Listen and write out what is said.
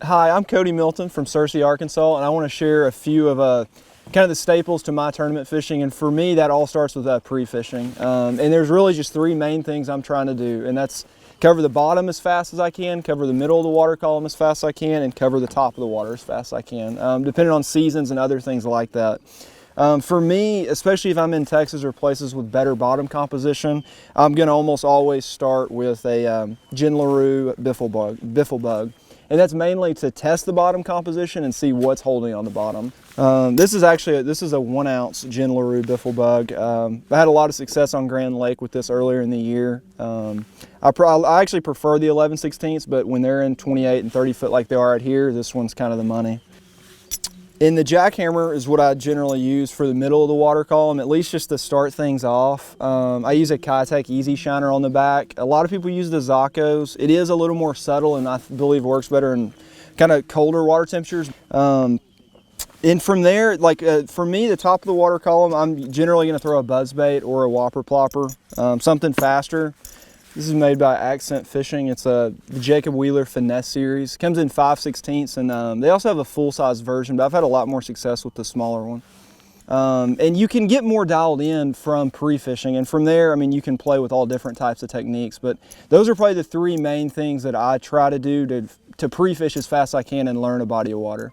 Hi, I'm Cody Milton from Searcy, Arkansas, and I want to share a few of kind of the staples to my tournament fishing. And for me, that all starts with pre-fishing. And there's really just three main things I'm trying to do, and that's cover the bottom as fast as I can, cover the middle of the water column as fast as I can, and cover the top of the water as fast as I can, depending on seasons and other things like that. For me, especially if I'm in Texas or places with better bottom composition, I'm going to almost always start with a Gin LaRue biffle bug. And that's mainly to test the bottom composition and see what's holding on the bottom. This is a 1 ounce Gin LaRue biffle bug. I had a lot of success on Grand Lake with this earlier in the year. I actually prefer the 11/16, but when they're in 28 and 30 foot like they are out here, this one's kind of the money. And the jackhammer is what I generally use for the middle of the water column, at least just to start things off. I use a Kayak Easy Shiner on the back. A lot of people use the Zacos. It is a little more subtle and I believe works better in kind of colder water temperatures. And from there, for me, the top of the water column, I'm generally going to throw a buzzbait or a whopper plopper, something faster. This is made by Accent Fishing. It's the Jacob Wheeler Finesse series. It comes in 5/16, and they also have a full-size version, but I've had a lot more success with the smaller one. And you can get more dialed in from pre-fishing, and from there, I mean, you can play with all different types of techniques, but those are probably the three main things that I try to do to pre-fish as fast as I can and learn a body of water.